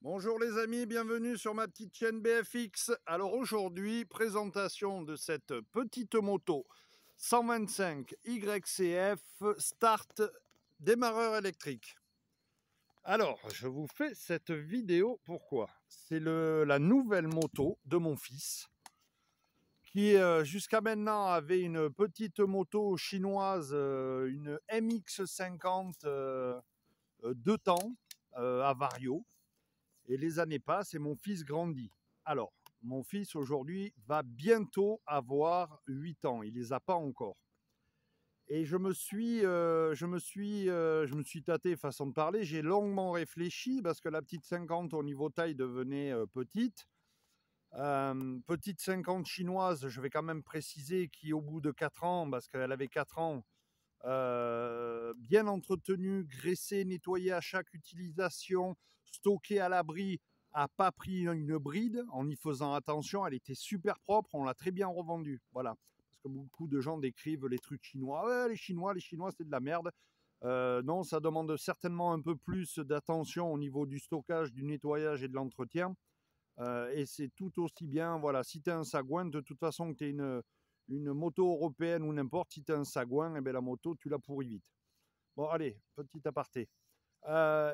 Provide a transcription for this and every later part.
Bonjour les amis, bienvenue sur ma petite chaîne BFX. Alors aujourd'hui, présentation de cette petite moto 125 YCF Start démarreur électrique. Alors, je vous fais cette vidéo, pourquoi? C'est la nouvelle moto de mon fils qui jusqu'à maintenant avait une petite moto chinoise, une MX50 2 temps à Vario. Et les années passent et mon fils grandit. Alors, mon fils aujourd'hui va bientôt avoir 8 ans. Il ne les a pas encore. Et je me suis tâté, façon de parler. J'ai longuement réfléchi parce que la petite 50 au niveau taille devenait petite. Petite 50 chinoise, je vais quand même préciser, qui au bout de 4 ans, parce qu'elle avait 4 ans, bien entretenue, graissée, nettoyée à chaque utilisation, stockée à l'abri, a pas pris une bride en y faisant attention. Elle était super propre, on l'a très bien revendue. Voilà. Parce que beaucoup de gens décrivent les trucs chinois. Ouais, les Chinois, c'est de la merde. Non, ça demande certainement un peu plus d'attention au niveau du stockage, du nettoyage et de l'entretien. Et c'est tout aussi bien, voilà, si tu es un sagouin, de toute façon que tu es une moto européenne ou n'importe, si tu es un sagouin, eh bien, la moto, tu la pourris vite. Bon, allez, petit aparté. On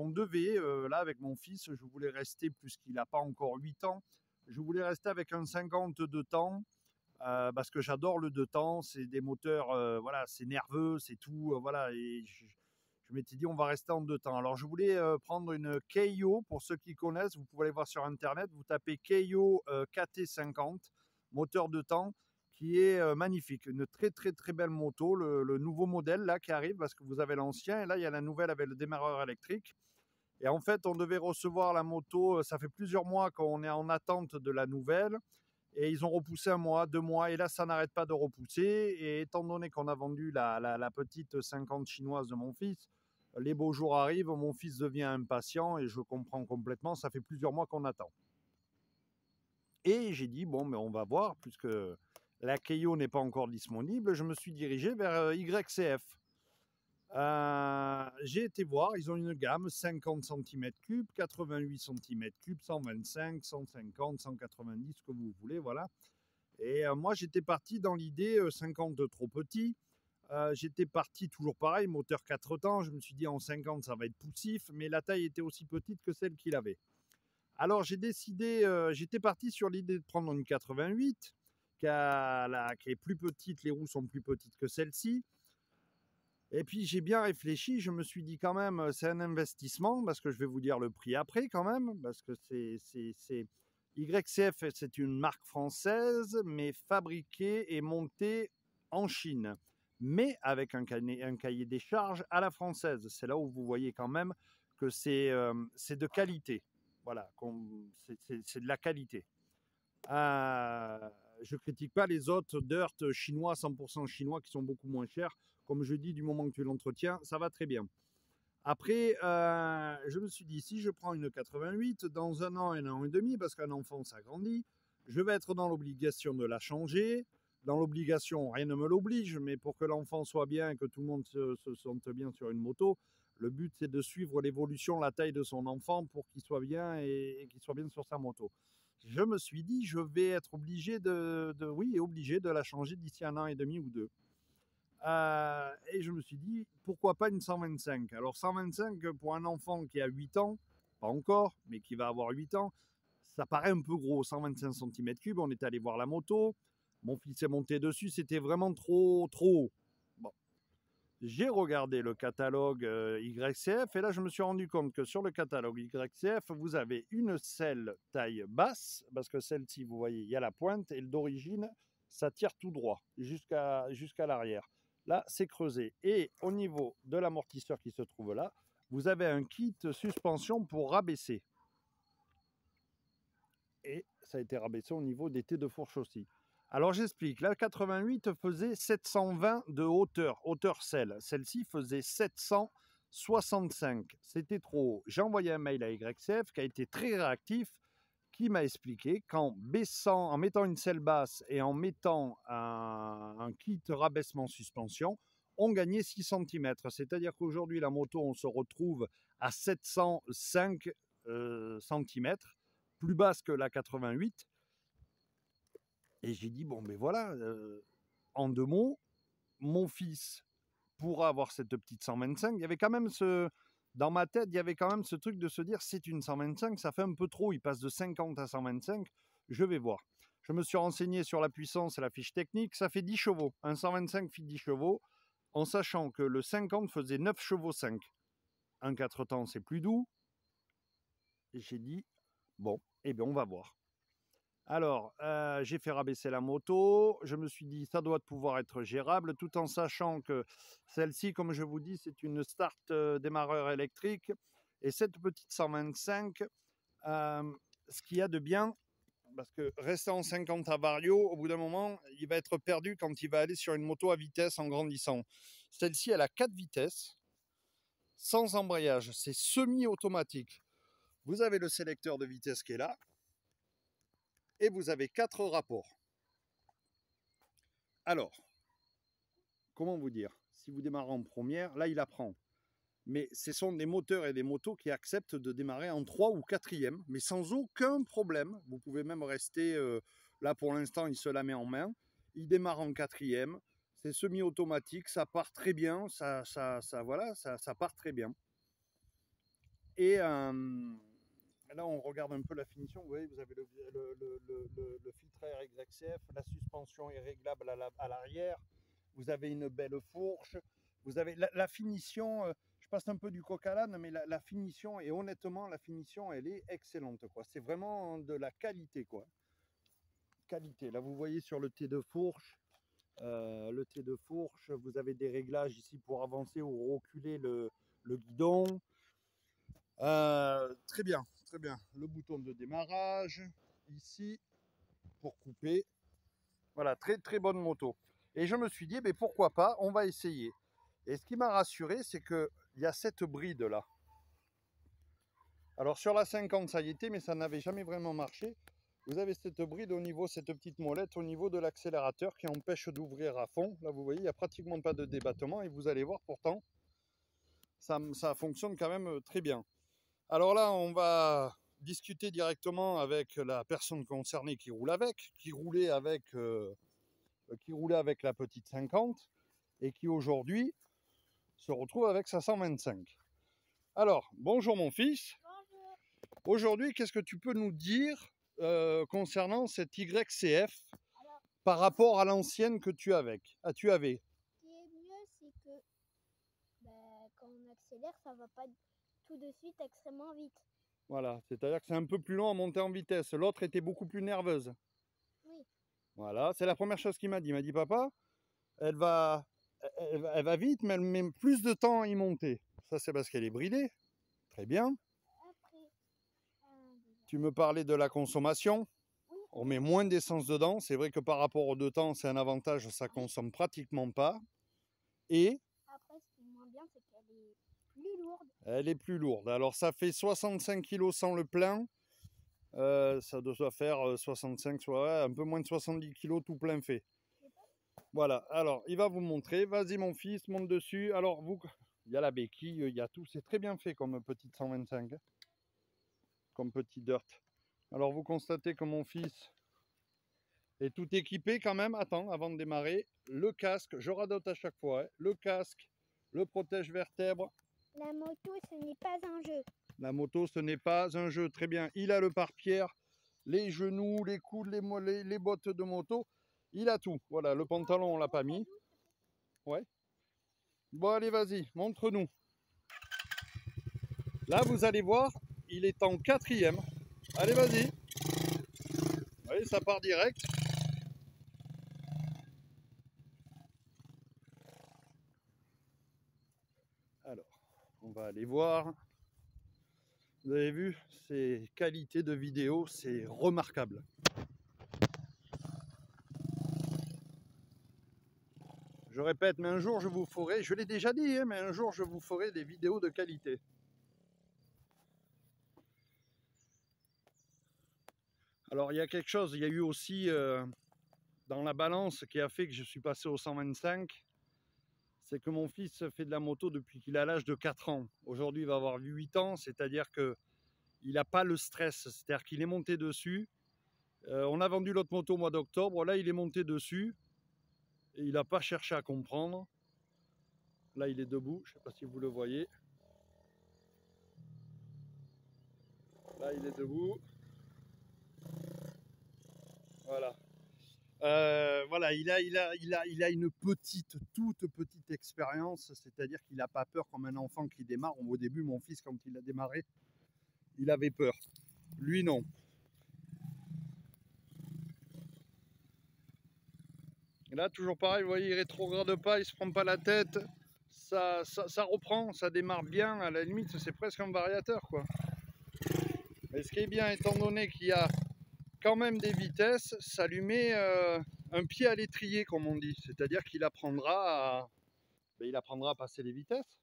devait, là, avec mon fils, je voulais rester, puisqu'il n'a pas encore 8 ans, je voulais rester avec un 52 temps, parce que j'adore le 2 temps, c'est des moteurs, voilà, c'est nerveux, c'est tout, voilà, et je m'étais dit, on va rester en 2 temps. Alors, je voulais prendre une Keio, pour ceux qui connaissent, vous pouvez aller voir sur Internet, vous tapez Keio KT50, moteur 2 temps, qui est magnifique. Une très, très, très belle moto, le nouveau modèle là qui arrive, parce que vous avez l'ancien, et là, il y a la nouvelle avec le démarreur électrique. Et en fait, on devait recevoir la moto, ça fait plusieurs mois qu'on est en attente de la nouvelle. Et ils ont repoussé 1 mois, 2 mois, et là, ça n'arrête pas de repousser. Et étant donné qu'on a vendu la petite 50 chinoise de mon fils, les beaux jours arrivent, mon fils devient impatient, et je comprends complètement, ça fait plusieurs mois qu'on attend. Et j'ai dit, bon, mais on va voir, puisque la Keio n'est pas encore disponible, je me suis dirigé vers YCF. J'ai été voir, ils ont une gamme 50 cm3, 88 cm3, 125, 150, 190, ce que vous voulez, voilà. Et moi, j'étais parti dans l'idée 50 trop petit. J'étais parti toujours pareil, moteur 4 temps. Je me suis dit en 50, ça va être poussif, mais la taille était aussi petite que celle qu'il avait. Alors, j'ai décidé, j'étais parti sur l'idée de prendre une 88, qui est plus petite, les roues sont plus petites que celle-ci. Et puis j'ai bien réfléchi, je me suis dit quand même, c'est un investissement, parce que je vais vous dire le prix après quand même, parce que YCF, c'est une marque française, mais fabriquée et montée en Chine, mais avec un cahier des charges à la française. C'est là où vous voyez quand même que c'est de qualité. Voilà, c'est de la qualité. Je critique pas les autres dirt chinois, 100% chinois, qui sont beaucoup moins chers. Comme je dis, du moment que tu l'entretiens, ça va très bien. Après, je me suis dit, si je prends une 88, dans 1 an et demi, parce qu'un enfant, ça grandit, je vais être dans l'obligation de la changer. Dans l'obligation, rien ne me l'oblige, mais pour que l'enfant soit bien et que tout le monde se sente bien sur une moto, le but, c'est de suivre l'évolution, la taille de son enfant pour qu'il soit bien et qu'il soit bien sur sa moto. Je me suis dit, je vais être obligé obligé de la changer d'ici 1 an et demi ou 2. Et je me suis dit, pourquoi pas une 125? Alors 125 pour un enfant qui a 8 ans, pas encore, mais qui va avoir 8 ans, ça paraît un peu gros, 125 cm3. On est allé voir la moto, mon fils est monté dessus, c'était vraiment trop haut. Bon. J'ai regardé le catalogue YCF, et là je me suis rendu compte que sur le catalogue YCF, vous avez une selle taille basse, parce que celle-ci, vous voyez, il y a la pointe, et d'origine, ça tire tout droit jusqu'à l'arrière. Là, c'est creusé. Et au niveau de l'amortisseur qui se trouve là, vous avez un kit suspension pour rabaisser. Et ça a été rabaissé au niveau des T de fourche aussi. Alors j'explique, la 88 faisait 720 de hauteur selle. Celle-ci faisait 765. C'était trop haut. J'ai envoyé un mail à YCF qui a été très réactif, qui m'a expliqué qu'en baissant, en mettant une selle basse et en mettant un kit rabaissement suspension, ont gagné 6 cm. C'est-à-dire qu'aujourd'hui, la moto, on se retrouve à 705 cm, plus basse que la 88. Et j'ai dit, bon, ben voilà, en 2 mots, mon fils pourra avoir cette petite 125. Il y avait quand même dans ma tête, il y avait quand même ce truc de se dire, c'est une 125, ça fait un peu trop, il passe de 50 à 125, je vais voir. Je me suis renseigné sur la puissance et la fiche technique, ça fait 10 chevaux. Un 125 fait 10 chevaux, en sachant que le 50 faisait 9 chevaux 5. Un 4 temps, c'est plus doux. Et j'ai dit, bon, eh bien, on va voir. Alors, j'ai fait rabaisser la moto. Je me suis dit, ça doit pouvoir être gérable, tout en sachant que celle-ci, comme je vous dis, c'est une start démarreur électrique. Et cette petite 125, ce qu'il y a de bien, parce que rester en 50 à vario, au bout d'un moment, il va être perdu quand il va aller sur une moto à vitesse en grandissant. Celle-ci, elle a 4 vitesses, sans embrayage. C'est semi-automatique. Vous avez le sélecteur de vitesse qui est là. Et vous avez 4 rapports. Alors, comment vous dire? Si vous démarrez en première, là il apprend. Mais ce sont des moteurs et des motos qui acceptent de démarrer en 3 ou 4e, mais sans aucun problème. Vous pouvez même rester, là pour l'instant il se la met en main. Il démarre en 4e, c'est semi-automatique, ça part très bien, voilà, ça part très bien. Et là, on regarde un peu la finition. Vous voyez, vous avez le filtre air XXF, la suspension est réglable à l'arrière. Vous avez une belle fourche. Vous avez la finition. Je passe un peu du coq à l'âne, mais la finition, et honnêtement, la finition, elle est excellente, quoi. C'est vraiment de la qualité, quoi. Qualité. Là, vous voyez sur le T de fourche, vous avez des réglages ici pour avancer ou reculer le guidon. Très bien, très bien. Le bouton de démarrage ici pour couper. Voilà, très très bonne moto. Et je me suis dit, mais pourquoi pas, on va essayer. Et ce qui m'a rassuré, c'est qu'il y a cette bride là. Alors sur la 50, ça y était, mais ça n'avait jamais vraiment marché. Vous avez cette bride au niveau, cette petite molette au niveau de l'accélérateur qui empêche d'ouvrir à fond. Là, vous voyez, il n'y a pratiquement pas de débattement et vous allez voir pourtant, ça fonctionne quand même très bien. Alors là, on va discuter directement avec la personne concernée qui roulait avec la petite 50 et qui aujourd'hui se retrouve avec sa 125. Alors, bonjour mon fils. Bonjour. Aujourd'hui, qu'est-ce que tu peux nous dire concernant cette YCF Alors, par rapport à l'ancienne que tu avais? ce qui est mieux, c'est que quand on accélère, ça va pas tout de suite extrêmement vite. Voilà, c'est-à-dire que c'est un peu plus long à monter en vitesse. L'autre était beaucoup plus nerveuse. Oui. Voilà, c'est la première chose qu'il m'a dit. Il m'a dit, papa, elle va vite, mais elle met plus de temps à y monter. Ça, c'est parce qu'elle est bridée. Très bien. Après, Tu me parlais de la consommation. oui. On met moins d'essence dedans. C'est vrai que par rapport aux 2 temps, c'est un avantage. Ça consomme pratiquement pas. Et Après, ce qui est moins bien, c'est qu'elle est plus lourde. elle est plus lourde. Alors, ça fait 65 kg sans le plein. Ça doit faire 65, soit un peu moins de 70 kg tout plein fait. Voilà, alors il va vous montrer. Vas-y mon fils, monte dessus. Alors vous, il y a la béquille, il y a tout. C'est très bien fait comme petite 125, hein, comme petit dirt. Alors vous constatez que mon fils est tout équipé quand même. Attends, avant de démarrer, le casque, je radote à chaque fois. Hein, le casque, le protège-vertèbre. La moto, ce n'est pas un jeu. La moto, ce n'est pas un jeu. Très bien. Il a le pare-pierre, les genoux, les coudes, les mollets, les bottes de moto. Il a tout. Voilà, le pantalon, on l'a pas mis. Ouais. Bon, allez, vas-y, montre-nous. Là, vous allez voir, il est en 4e. Allez, vas-y. Oui, ça part direct. Alors, on va aller voir. Vous avez vu, ces qualités de vidéo, c'est remarquable. Je répète, mais un jour je vous ferai, je l'ai déjà dit, hein, mais un jour je vous ferai des vidéos de qualité. Alors il y a quelque chose, il y a eu aussi dans la balance qui a fait que je suis passé au 125, c'est que mon fils fait de la moto depuis qu'il a l'âge de 4 ans. Aujourd'hui, il va avoir 8 ans, c'est-à-dire qu'il n'a pas le stress, c'est-à-dire qu'il est monté dessus. On a vendu l'autre moto au mois d'octobre, là il est monté dessus et il n'a pas cherché à comprendre. Là il est debout, je ne sais pas si vous le voyez. Là il est debout. Voilà. Voilà, il a une toute petite expérience, c'est-à-dire qu'il n'a pas peur comme un enfant qui démarre. Au début, mon fils, quand il a démarré, il avait peur. Lui, non. Et là, toujours pareil, vous voyez, il rétrograde pas, il se prend pas la tête. Ça reprend, ça démarre bien. À la limite, c'est presque un variateur, quoi. Mais ce qui est bien, étant donné qu'il y a quand même des vitesses, ça lui met un pied à l'étrier, comme on dit. C'est-à-dire qu'il apprendra à passer les vitesses.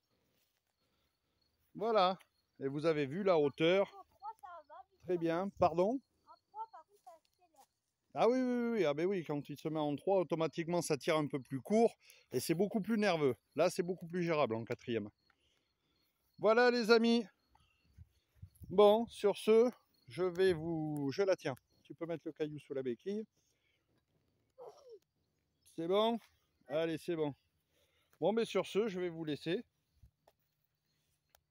Voilà. Et vous avez vu la hauteur. Très bien. Pardon? Ah oui, ah ben oui, quand il se met en 3, automatiquement ça tire un peu plus court et c'est beaucoup plus nerveux. Là, c'est beaucoup plus gérable en 4e. Voilà les amis. Bon, sur ce, je la tiens. Tu peux mettre le caillou sous la béquille. C'est bon? Allez, c'est bon. Bon, mais sur ce, je vais vous laisser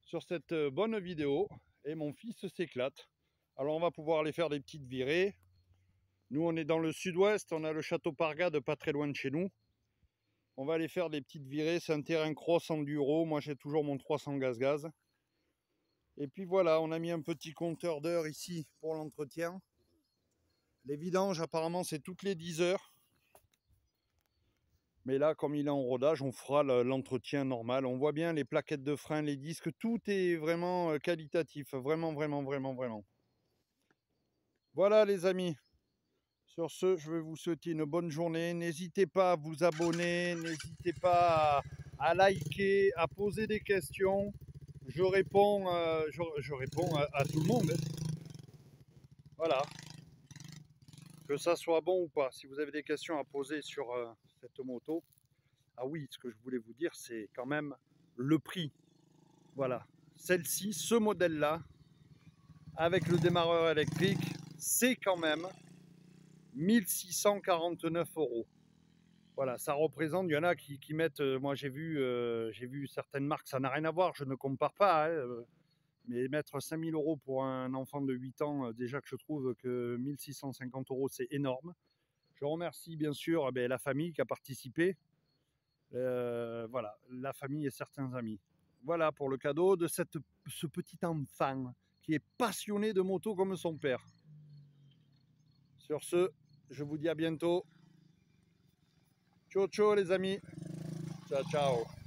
sur cette bonne vidéo. Et mon fils s'éclate. Alors, on va pouvoir aller faire des petites virées. Nous, on est dans le sud-ouest. On a le château Pargade pas très loin de chez nous. On va aller faire des petites virées. C'est un terrain cross enduro. Moi, j'ai toujours mon 300 gaz-gaz. Et puis voilà, on a mis un petit compteur d'heures ici pour l'entretien. Les vidanges, apparemment, c'est toutes les 10 heures. Mais là, comme il est en rodage, on fera l'entretien normal. On voit bien les plaquettes de frein, les disques, tout est vraiment qualitatif. Vraiment. Voilà les amis. Sur ce, je vais vous souhaiter une bonne journée. N'hésitez pas à vous abonner, n'hésitez pas à liker, à poser des questions. Je réponds, je réponds à tout le monde. Voilà. Que ça soit bon ou pas. Si vous avez des questions à poser sur cette moto. Ah oui, ce que je voulais vous dire, c'est quand même le prix. Voilà. Celle-ci, ce modèle-là, avec le démarreur électrique, c'est quand même 1649 €. Voilà, ça représente, il y en a qui mettent, moi j'ai vu certaines marques, ça n'a rien à voir, je ne compare pas, hein, mais mettre 5000 € pour un enfant de 8 ans, déjà que je trouve que 1650 € c'est énorme. Je remercie bien sûr la famille qui a participé, voilà, la famille et certains amis. Voilà pour le cadeau de ce petit enfant qui est passionné de moto comme son père. Sur ce, je vous dis à bientôt. Ciao ciao les amis. Ciao ciao.